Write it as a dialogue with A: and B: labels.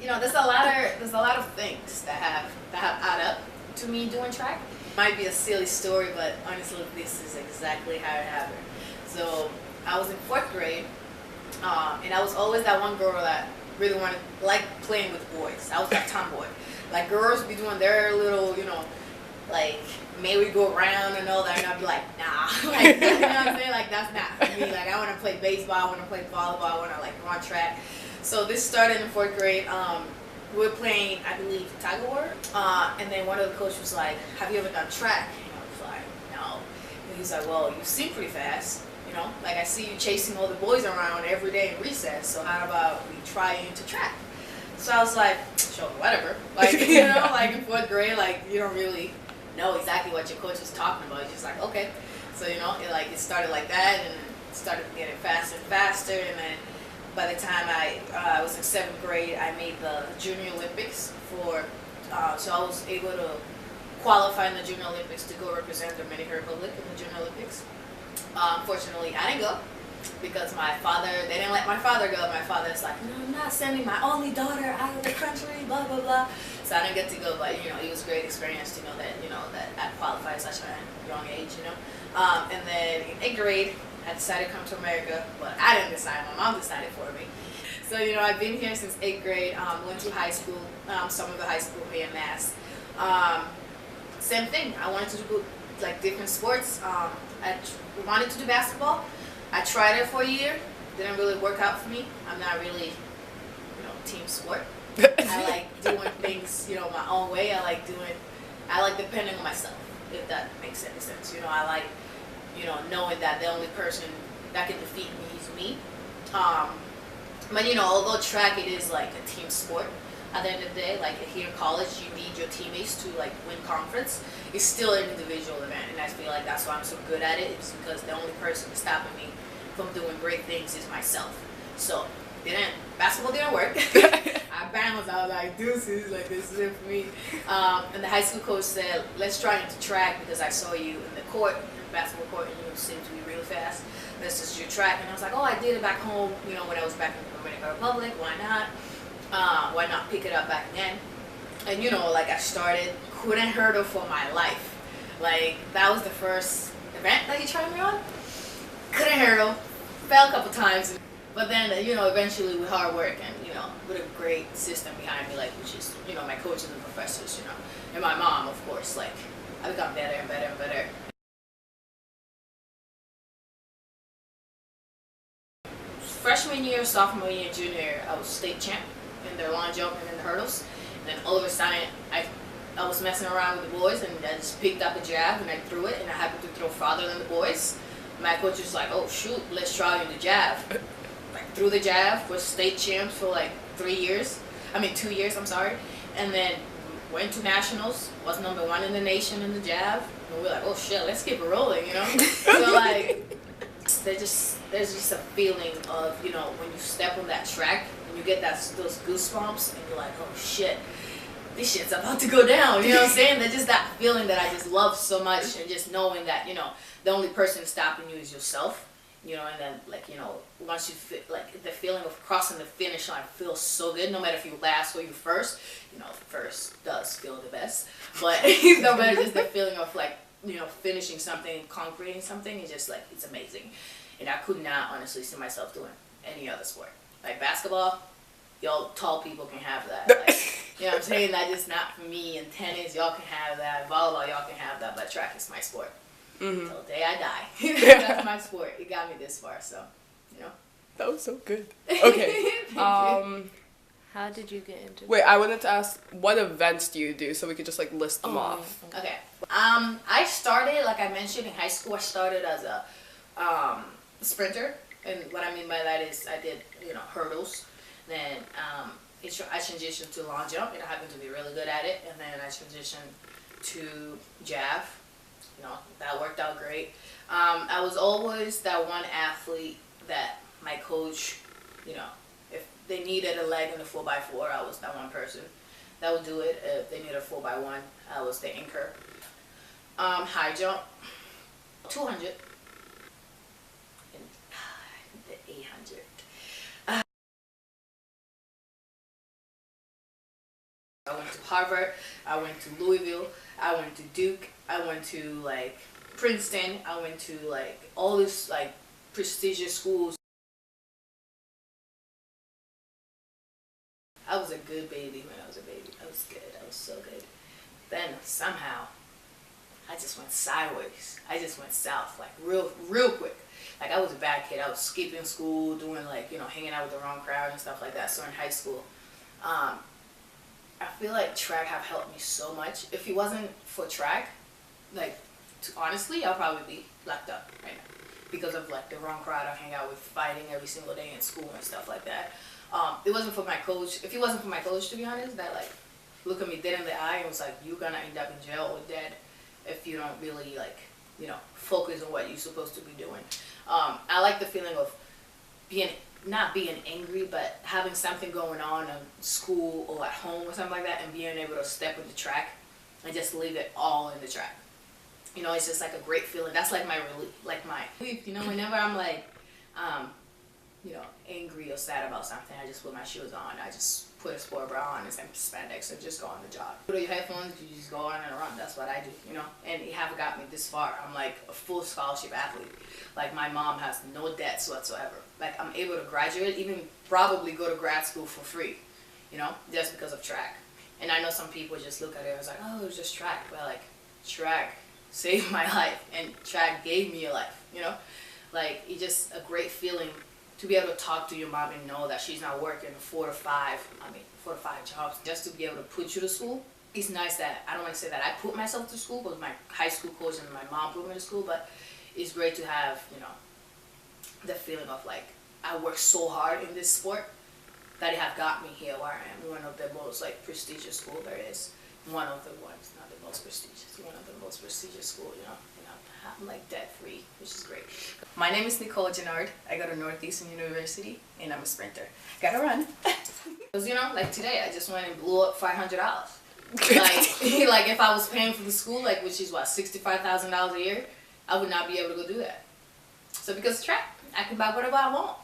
A: You know, there's a lot of things that have add up to me doing track. Might be a silly story, but honestly, this is exactly how it happened. So I was in fourth grade, and I was always that one girl that really wanted like playing with boys. I was that tomboy. Like girls be doing their little, like maybe go around and all that, and I'd be like, nah, like you know what I'm saying? Like that's not for me. Like I want to play baseball, I want to play volleyball, I want to like run track. So this started in fourth grade. We were playing, I believe, tag of war, and then one of the coaches was like, "Have you ever done track?" And I was like, "No." And he's like, "Well, you seem pretty fast. You know, like I see you chasing all the boys around every day in recess. So how about we try you into track?" So I was like, "Sure, whatever." Like like in fourth grade, like you don't really know exactly what your coach is talking about. You're just like, okay. So it started like that, and it started getting faster and faster, and then by the time I was in seventh grade, I made the Junior Olympics so I was able to qualify in the Junior Olympics to go represent the Dominican Republic in the Junior Olympics. Unfortunately, I didn't go because they didn't let my father go. My father's like, no, I'm not sending my only daughter out of the country, blah, blah, blah. So I didn't get to go, but, it was a great experience to know that I qualified at such a young age. And then in eighth grade, I decided to come to America, but I didn't decide. My mom decided for me. So, I've been here since eighth grade, went to high school, some of the high school here in Mass. Same thing. I wanted to do like different sports. I wanted to do basketball. I tried it for a year. Didn't really work out for me. I'm not really, team sport. I like doing things, my own way. I like depending on myself, if that makes any sense. I like, knowing that the only person that can defeat me is me. But although track it is like a team sport, at the end of the day, like here in college, you need your teammates to like win conference. It's still an individual event, and I feel like that's why I'm so good at it. It's because the only person stopping me from doing great things is myself. So basketball didn't work. I bounced. I was like, deuces, like this is it for me. And the high school coach said, let's try into track because I saw you in the court, basketball court, and you seem to be really fast. Let's just do track. And I was like, oh, I did it back home, when I was back in the Dominican Republic. Why not? Why not pick it up back again? And like I started, couldn't hurdle for my life. Like that was the first event that he tried me on. Couldn't hurdle, fell a couple times, but then eventually with hard work and with a great system behind me, like which is my coaches and professors, and my mom, of course, like I got better and better and better. Freshman year, sophomore year, junior year, I was state champ in the long jump and in the hurdles. And then all of a sudden, I was messing around with the boys, and I just picked up a jab and I threw it, and I happened to throw farther than the boys. My coach was like, "Oh shoot, let's try you the jab." Like threw the jab, was state champs for like 2 years. I'm sorry, and then went to nationals, was #1 in the nation in the jab. And we're like, "Oh shit, let's keep it rolling," So like. There's just a feeling of when you step on that track and you get those goosebumps and you're like, oh shit, this shit's about to go down. You know what I'm saying? There's just that feeling that I just love so much, and just knowing that the only person stopping you is yourself. And then once you feel like the feeling of crossing the finish line feels so good. No matter if you last or you first, first does feel the best. But no matter just the feeling of like finishing something, conquering something, is just like, it's amazing. And I could not honestly see myself doing any other sport. Like basketball, y'all tall people can have that. Like, what I'm saying? That is not for me. And tennis, y'all can have that. Volleyball, y'all can have that. But track is my sport. Mm-hmm. Till the day I die. That's my sport. It got me this far, so,
B: That was so good. Okay.
C: How did you get into
B: Wait, I wanted to ask, what events do you do so we could just like list them off?
A: Okay. I started, like I mentioned, in high school. I started as a sprinter, and what I mean by that is I did hurdles. Then I transitioned to long jump, and I happened to be really good at it. And then I transitioned to jav. That worked out great. I was always that one athlete that my coach, if they needed a leg in the 4x4, I was that one person that would do it. If they needed a 4x1, I was the anchor. High jump, 200. Harvard, I went to Louisville, I went to Duke, I went to like Princeton, I went to like all this like prestigious schools. I was a good baby when I was a baby. I was good. I was so good. Then somehow, I just went sideways. I just went south, like real quick. Like I was a bad kid. I was skipping school, doing like, hanging out with the wrong crowd and stuff like that. So in high school, I feel like track have helped me so much. If it wasn't for track, like honestly, I'll probably be locked up right now because of like the wrong crowd I hang out with, fighting every single day in school and stuff like that. It wasn't for my coach. If it wasn't for my coach, to be honest, that like looked at me dead in the eye and was like, "You're gonna end up in jail or dead if you don't really like, focus on what you're supposed to be doing." I like the feeling of not being angry, but having something going on in school or at home or something like that, and being able to step with the track and just leave it all in the track. It's just like a great feeling. That's like my relief, whenever I'm like, angry or sad about something, I just put my shoes on. I just put a sport bra on and some spandex and just go on the job. Put on your headphones, you just go on and run. That's what I do, And it haven't got me this far. I'm like a full scholarship athlete. Like my mom has no debts whatsoever. Like I'm able to graduate, even probably go to grad school for free, just because of track. And I know some people just look at it and it's like, oh, it's just track. But like track saved my life and track gave me a life, Like it's just a great feeling to be able to talk to your mom and know that she's not working 4 to 5 jobs just to be able to put you to school. It's nice that, I don't want to say that I put myself to school, because my high school coach and my mom put me to school, but it's great to have, the feeling of like, I worked so hard in this sport that it have got me here where I am. One of the most like prestigious school there is. One of the ones, not the most prestigious, one of the most prestigious school, I'm like debt free, which is great. My name is Nicole Genard. I go to Northeastern University and I'm a sprinter. Gotta run. Because like today I just went and blew up $500. like if I was paying for the school, like which is what, $65,000 a year, I would not be able to go do that. So because of track, I can buy whatever I want.